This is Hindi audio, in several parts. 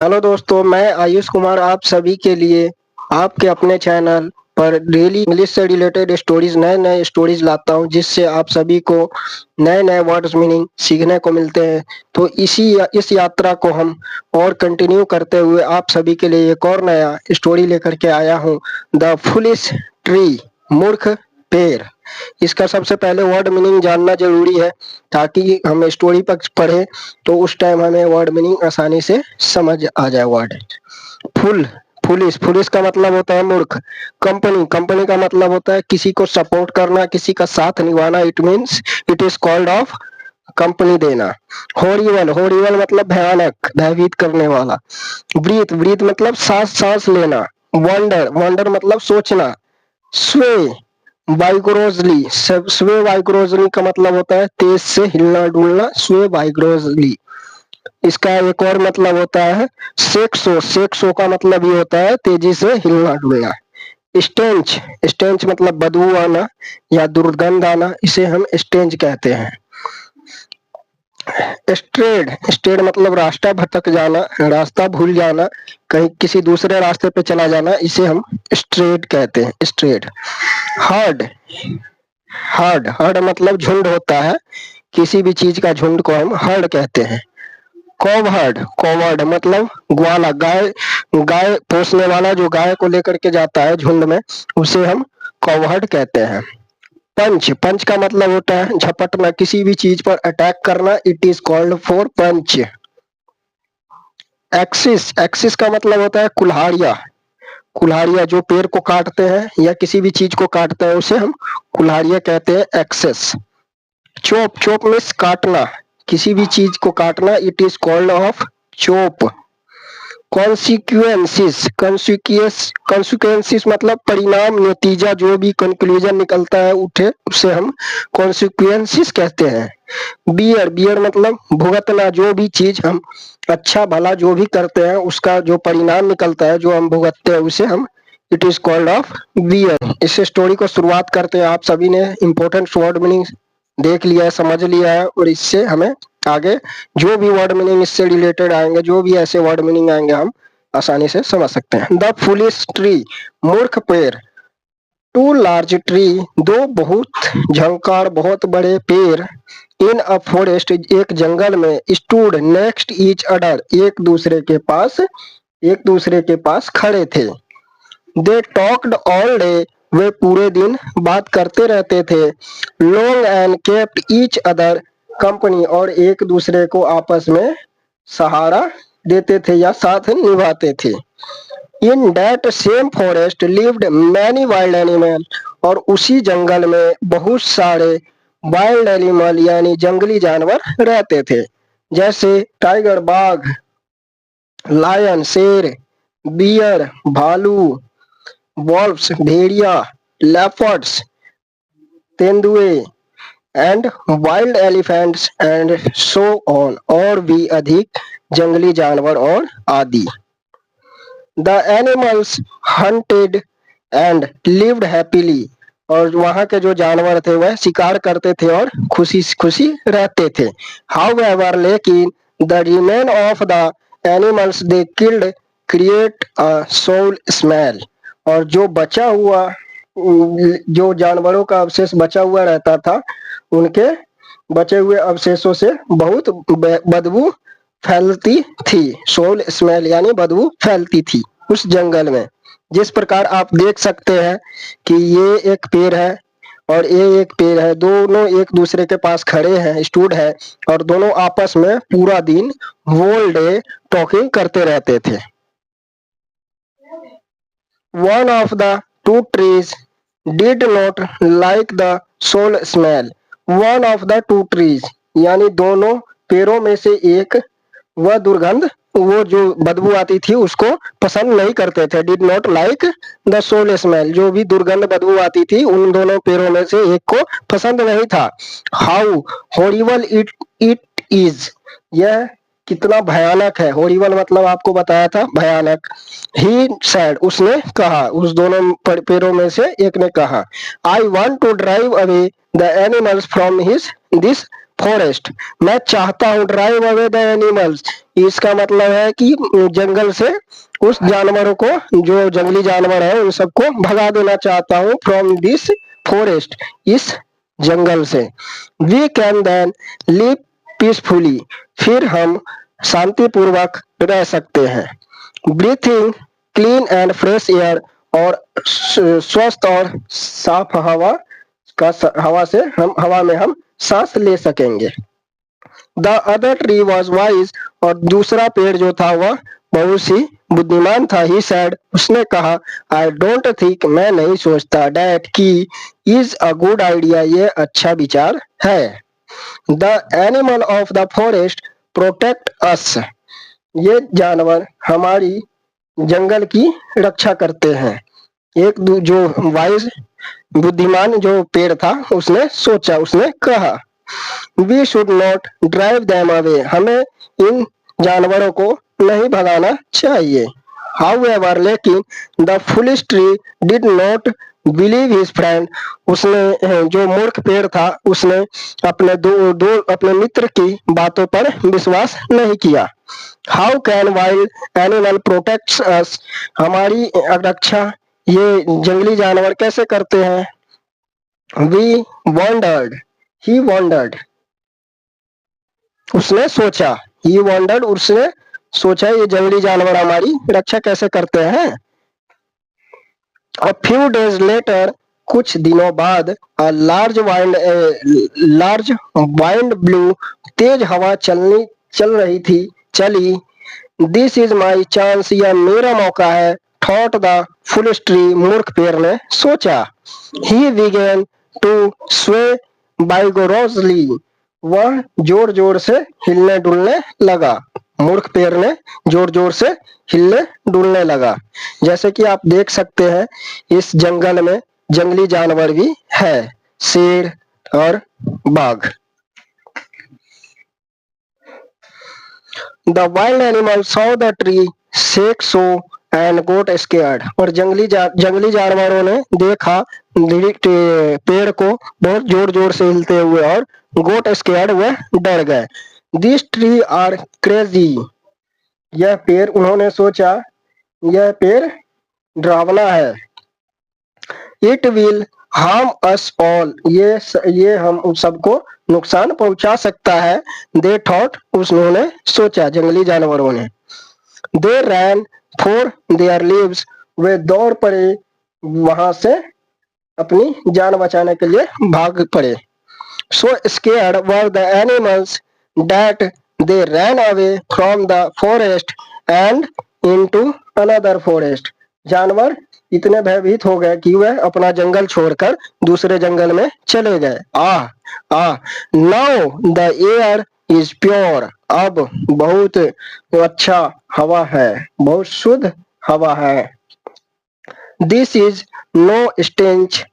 हेलो दोस्तों, मैं आयुष कुमार आप सभी के लिए आपके अपने चैनल पर डेली इंग्लिश से रिलेटेड स्टोरीज नए-नए स्टोरीज लाता हूं, जिससे आप सभी को नए-नए वर्ड्स मीनिंग सीखने को मिलते हैं। तो इस यात्रा को हम और कंटिन्यू करते हुए आप सभी के लिए एक और नया स्टोरी लेकर के आया हूं, द फुलिश ट्री, मूर्ख पेड़। इसका सबसे पहले वर्ड मीनिंग जानना जरूरी है, ताकि हम स्टोरी पर पढ़े तो उस टाइम हमें वर्ड मीनिंग आसानी से समझ आ जाए। वर्ड फुल, फुलिश, फुलिश का मतलब होता है मूर्ख। कंपनी, कंपनी का मतलब होता है किसी को सपोर्ट करना, किसी का साथ निभाना। It means it is called of company देना। हॉरिबल, हॉरिबल मतलब भयानक, भयभीत करने वाला। ब्रीथ, ब्रीथ मतलब सांस सांस लेना। वंडर, वंडर मतलब सोचना। स्वे वाइग्रोजली, स्वे वाइग्रोजली का मतलब होता है तेज से हिलना डुलना। स्वे वाइग्रोजली। इसका एक और मतलब होता है सेक्सो, सेक्सो का मतलब ये होता है तेजी से हिलना डुलना। स्टेंच, स्टेंच मतलब बदबू आना या दुर्गंध आना, इसे हम स्टेंच कहते हैं। स्ट्रेड, स्ट्रेड मतलब रास्ता भटक जाना, रास्ता भूल जाना, कहीं किसी दूसरे रास्ते पे चला जाना, इसे हम स्ट्रेड कहते हैं। स्ट्रेड। हर्ड, हर्ड, हर्ड मतलब झुंड होता है, किसी भी चीज का झुंड को हम हर्ड कहते हैं। कॉवर्ड, कॉवर्ड मतलब ग्वाला, गाय, गाय पोसने वाला जो गाय को लेकर के जाता है झुंड में, उसे हम कॉवर्ड कहते हैं। पंच, पंच का मतलब होता है झपटना, किसी भी चीज पर अटैक करना। It is called for punch. Axis, axis का मतलब होता है कुल्हाड़िया, कुल्हाड़िया जो पेड़ को काटते हैं या किसी भी चीज को काटते हैं उसे हम कुल्हाड़िया कहते हैं, एक्सेस। चोप, चोप मीन्स काटना, किसी भी चीज को काटना। It is called of chop. Consequences, consequences मतलब परिणाम, नतीजा, जो भी कंक्लूजन निकलता है उठे उसे हम कॉन्सिक्वेंसिस कहते हैं। बियर, बियर मतलब भुगतना, जो भी चीज हम अच्छा भला जो भी करते हैं उसका जो परिणाम निकलता है, जो हम भुगतते हैं, उसे हम it is called of bear. इस स्टोरी को शुरुआत करते हैं। आप सभी ने इम्पोर्टेंट वर्ड मीनिंग देख लिया है, समझ लिया है, और इससे हमें आगे जो भी वर्ड मीनिंग इससे रिलेटेड आएंगे, जो भी ऐसे वर्ड मीनिंग आएंगे, हम आसानी से समझ सकते हैं। द फुलिश ट्री, मूर्ख पेड़। टू लार्ज ट्री, दो बहुत झंकार, बहुत बड़े पेड़। इन अ फॉरेस्ट, एक जंगल में। स्टूड नेक्स्ट ईच अदर, एक दूसरे के पास खड़े थे। दे टॉक्ड ऑल डे, वे पूरे दिन बात करते रहते थे। Long and kept each other company, और एक दूसरे को आपस में सहारा देते थे या साथ निभाते थे। In that same forest lived many wild animal, और उसी जंगल में बहुत सारे वाइल्ड एनिमल यानी जंगली जानवर रहते थे, जैसे टाइगर बाघ, लायन शेर, बियर भालू, वॉल्व्स भेड़िया, लेपर्ड्स तेंदुए, and wild elephants and so on, और भी अधिक जंगली जानवर और आदि। The animals hunted and lived happily, और वहां के जो जानवर थे वह शिकार करते थे और खुशी खुशी रहते थे। हाउएवर, लेकिन the remain of the animals they killed create a soul smell, और जो बचा हुआ, जो जानवरों का अवशेष बचा हुआ रहता था, उनके बचे हुए अवशेषों से बहुत बदबू फैलती थी। सोल स्मेल यानी बदबू फैलती थी उस जंगल में। जिस प्रकार आप देख सकते हैं कि ये एक पेड़ है और ये एक पेड़ है, दोनों एक दूसरे के पास खड़े हैं, स्टूड है, और दोनों आपस में पूरा दिन होल डे टॉकिंग करते रहते थे। One of the two trees did not like the soul smell. One of the two trees यानी दोनों पेड़ों में से एक, वह दुर्गंध, वो जो बदबू आती थी उसको पसंद नहीं करते थे। Did not like the soul smell, जो भी दुर्गंध बदबू आती थी उन दोनों पेड़ों में से एक को पसंद नहीं था। How horrible it it is, यह कितना भयानक है। हॉरिबल मतलब आपको बताया था भयानक। ही सैड, उसने कहा, उस दोनों पेड़ों में से एक ने कहा, I want to drive away the animals from his this forest, मैं चाहता हूँ ड्राइव अवे द एनिमल्स, इसका मतलब है कि जंगल से उस जानवरों को, जो जंगली जानवर है उन सबको भगा देना चाहता हूँ फ्रॉम दिस फॉरेस्ट, इस जंगल से। We can then live peacefully, फिर हम शांतिपूर्वक रह सकते हैं। Breathing clean and fresh air, और स्वस्थ और साफ हवा से हवा में हम सांस ले सकेंगे। The other tree was wise, और दूसरा पेड़ जो था वह बहुत ही बुद्धिमान था। ही सैड, उसने कहा, आई डोंट थिंक, मैं नहीं सोचता, डैट की, इज अ गुड आइडिया, ये अच्छा विचार है। The animal of the forest protect us, ये जानवर हमारी जंगल की रक्षा करते हैं। जो वाइज बुद्धिमान जो पेड़ था उसने सोचा, उसने कहा, we should not drive them away, हमें इन जानवरों को नहीं भगाना चाहिए। हाउएवर, लेकिन the foolish tree did not believe his friend, उसने, जो मूर्ख पेड़ था, उसने अपने मित्र की बातों पर विश्वास नहीं किया। How can wild animal protects us, हमारी रक्षा ये जंगली जानवर कैसे करते हैं। वी वॉन्डर्ड, ही वॉन्डर्ड, उसने सोचा, ही वॉन्डर्ड, उसने सोचा ये जंगली जानवर हमारी रक्षा कैसे करते हैं। A few days later, कुछ दिनों बाद, a large wind blew, तेज हवा चल रही थी, चली। This is my chance, यह मेरा मौका है, thought the foolish tree, मूर्ख पेड़ ने सोचा। He began to sway vigorously, वह जोर जोर से हिलने डुलने लगा। मूर्ख पेड़ ने जोर जोर से हिलने डुलने लगा। जैसे कि आप देख सकते हैं इस जंगल में जंगली जानवर भी है, शेर और बाघ। The wild animal saw the tree shake so and got scared, और जंगली जानवरों ने देखा पेड़ को बहुत जोर जोर से हिलते हुए, और गोट स्केयर्ड, वह डर गए। दिस ट्री आर क्रेजी, यह पेड़, उन्होंने सोचा यह पेड़ डरावना है। It will harm us all, ये हम सबको नुकसान पहुंचा सकता है। दे थॉट, उन्होंने सोचा, जंगली जानवरों ने। दे रैन फॉर देयर लिव्स, वे दौड़ पड़े, वहां से अपनी जान बचाने के लिए भाग पड़े। So scared were the animals that they ran away from the forest and into another forest. जानवर इतने भयभीत हो गए कि वह अपना जंगल छोड़कर दूसरे जंगल में चले गए। Now the air is pure, अब बहुत अच्छा हवा है, बहुत शुद्ध हवा है। This is no stench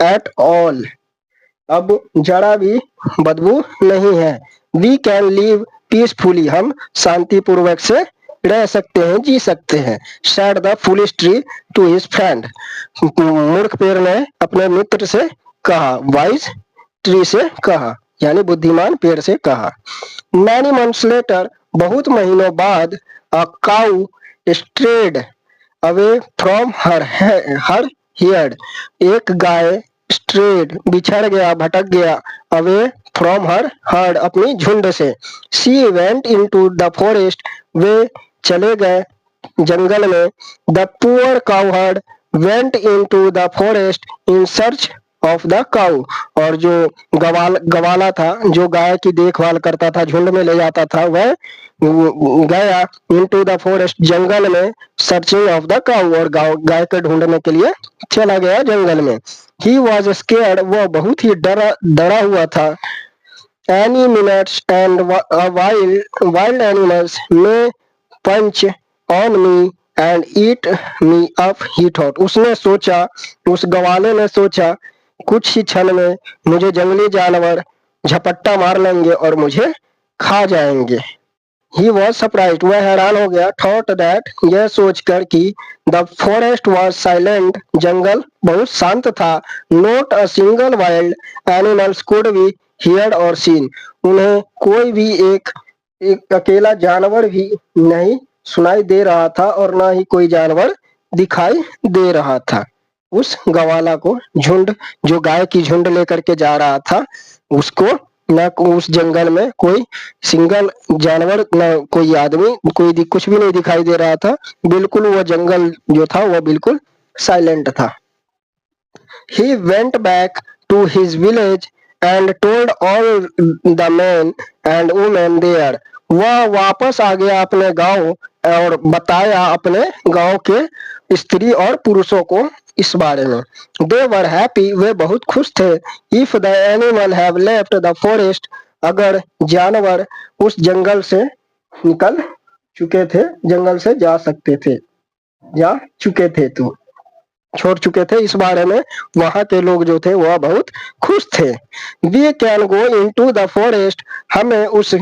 at all, अब जरा भी बदबू नहीं है। We can live peacefully, हम शांतिपूर्वक से रह सकते हैं, जी सकते हैं। Said the foolish tree to his friend, मूर्ख पेड़ ने अपने मित्र से कहा, wise tree से कहा, यानी बुद्धिमान पेड़ से कहा। Many months later, बहुत महीनों बाद, a cow strayed away from her herd, एक गाय स्ट्रेड, बिछड़ गया, भटक गया, अवे फ्रॉम हर हर्ड, अपनी झुंड से। She went into the forest, वे चले गए जंगल में। The poor cow herd went into the forest in search of the cow, और जो गवाला था, जो गाय की देखभाल करता था, झुंड में ले जाता था, वह गया इनटू द फॉरेस्ट, जंगल में, सर्चिंग ऑफ द काउ, और गाय को ढूंढने के लिए चला गया जंगल में। He was scared, वह बहुत ही डरा हुआ था। Any minutes and wild animals may punch on me and eat me up, he thought, उसने सोचा, उस गवाले ने सोचा, कुछ ही क्षण में मुझे जंगली जानवर झपट्टा मार लेंगे और मुझे खा जाएंगे। ही वॉज सरप्राइज्ड, वह हैरान हो गया, थॉट दैट, यह सोचकर कि द फॉरेस्ट वॉज साइलेंट, जंगल बहुत शांत था, not a single wild animals could be heard और सीन, उन्हें कोई भी एक अकेला जानवर भी नहीं सुनाई दे रहा था और ना ही कोई जानवर दिखाई दे रहा था। उस गवाला को, झुंड जो गाय की झुंड लेकर के जा रहा था, उसको न उस जंगल में कोई सिंगल जानवर, न कोई आदमी, कोई कुछ भी नहीं दिखाई दे रहा था। बिल्कुल वो जंगल जो था वह बिल्कुल साइलेंट था। He went back to his village and told all the men and women there. वह वापस आ गया अपने गांव और बताया अपने गांव के स्त्री और पुरुषों को इस बारे में। They were happy, वे बहुत खुश थे। If the animal have left the forest, अगर जानवर उस जंगल से निकल चुके थे, जंगल से जा चुके थे तो छोड़ चुके थे, इस बारे में वहां के लोग जो थे वह बहुत खुश थे। We can go into the forest, हमें उस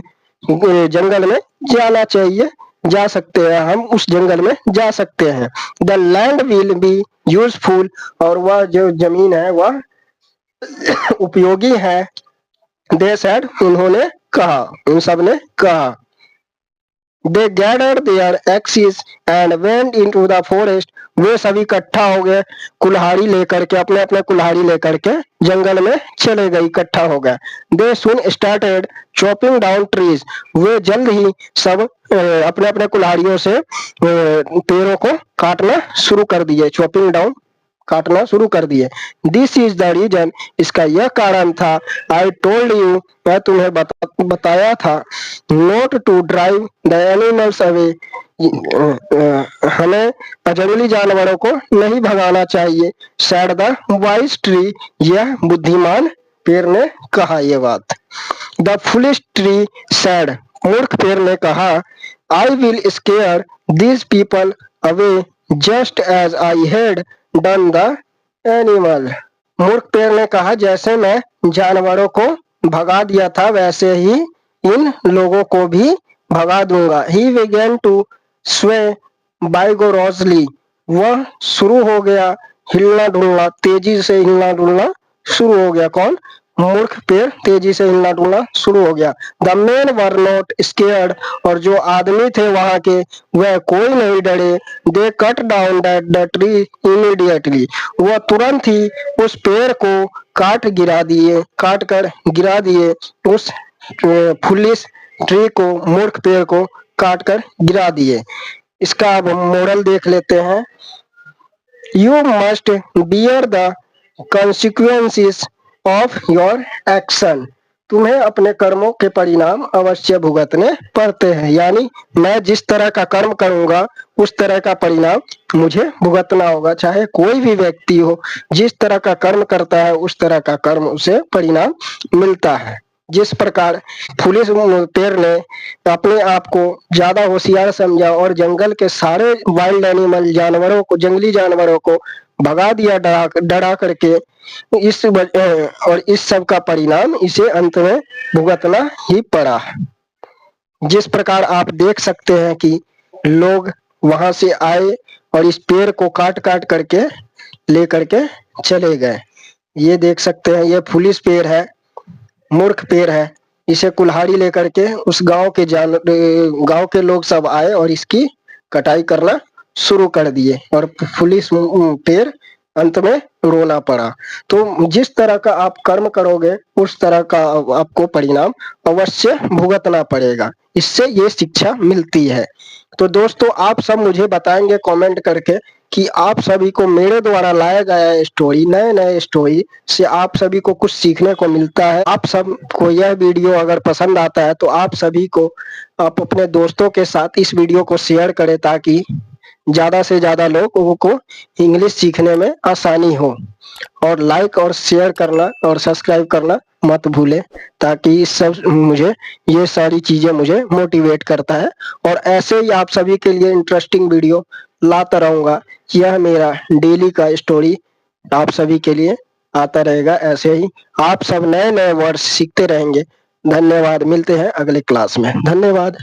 जंगल में जाना चाहिए, जा सकते हैं, हम उस जंगल में जा सकते हैं। The land will be useful, और वह जो जमीन है वह उपयोगी है। दे सेड, उन्होंने कहा, उन सब ने कहा। They gathered their axes and went into the forest. वे सभी इकट्ठा हो गए, कुल्हाड़ी लेकर के, अपने अपने कुल्हाड़ी लेकर के जंगल में चले गए, इकट्ठा हो गए। They soon started chopping down trees. वे जल्द ही सब अपने अपने कुल्हाड़ियों से पेड़ों को काटना शुरू कर दिए, चॉपिंग डाउन, काटना शुरू कर दिए। दिस इज द रीजन, इसका यह कारण था। आई टोल्ड यू, मैं तुम्हें बताया था। Not to drive the animals away, हमें जंगली जानवरों को नहीं भगाना चाहिए। सैड द वाइज ट्री, यह बुद्धिमान पेड़ ने कहा ये बात। द फुलिश ट्री सैड, मूर्ख पेड़ ने कहा। I will scare these people away just as I had done the animal, मूर्ख पेड़ ने कहा, जैसे मैं जानवरों को भगा दिया था वैसे ही इन लोगों को भी भगा दूंगा। He began to sway vigorously, वह शुरू हो गया हिलना डुलना, तेजी से हिलना डुलना शुरू हो गया। कौन? मूर्ख पेड़ तेजी से हिलना डुलना शुरू हो गया। The main were not scared, और जो आदमी थे वहां के वह कोई नहीं डरे। They cut down the tree immediately, वह तुरंत ही उस पेड़ को काट कर गिरा दिए, उस फुलिश ट्री को, मूर्ख पेड़ को काट कर गिरा दिए। इसका अब मोरल देख लेते हैं। You must bear the consequences of your action, तुम्हें अपने कर्मों के परिणाम अवश्य भुगतने पड़ते हैं। यानी मैं जिस तरह का कर्म करूंगा उस तरह का परिणाम मुझे भुगतना होगा। चाहे कोई भी व्यक्ति हो, जिस तरह का कर्म करता है उस तरह का कर्म उसे परिणाम मिलता है। जिस प्रकार फुलिश पेड़ ने अपने आप को ज्यादा होशियार समझा और जंगल के सारे वाइल्ड एनिमल, जानवरों को, जंगली जानवरों को भगा दिया डरा करके, और इस सब का परिणाम इसे अंत में भुगतना ही पड़ा। जिस प्रकार आप देख सकते हैं कि लोग वहां से आए और इस पेड़ को काट करके ले करके चले गए। ये देख सकते हैं, ये फुलिश पेड़ है, मूर्ख पेड़ है। इसे कुल्हाड़ी लेकर के उस गांव के लोग सब आए और इसकी कटाई करना शुरू कर दिए और फुलिश पेड़ अंत में रोना पड़ा। तो जिस तरह का आप कर्म करोगे उस तरह का आपको परिणाम अवश्य भुगतना पड़ेगा। इससे ये शिक्षा मिलती है। तो दोस्तों, आप सब मुझे बताएंगे कमेंट करके कि आप सभी को मेरे द्वारा लाया गया स्टोरी, नए स्टोरी से आप सभी को कुछ सीखने को मिलता है। आप सबको यह वीडियो अगर पसंद आता है तो आप सभी को, आप अपने दोस्तों के साथ इस वीडियो को शेयर करें ताकि ज्यादा से ज्यादा लोगों को इंग्लिश सीखने में आसानी हो। और लाइक और शेयर करना और सब्सक्राइब करना मत भूले, ताकि ये सारी चीजें मुझे मोटिवेट करता है और ऐसे ही आप सभी के लिए इंटरेस्टिंग वीडियो लाता रहूंगा। यह मेरा डेली का स्टोरी आप सभी के लिए आता रहेगा। ऐसे ही आप सब नए वर्ड्स सीखते रहेंगे। धन्यवाद, मिलते हैं अगले क्लास में। धन्यवाद।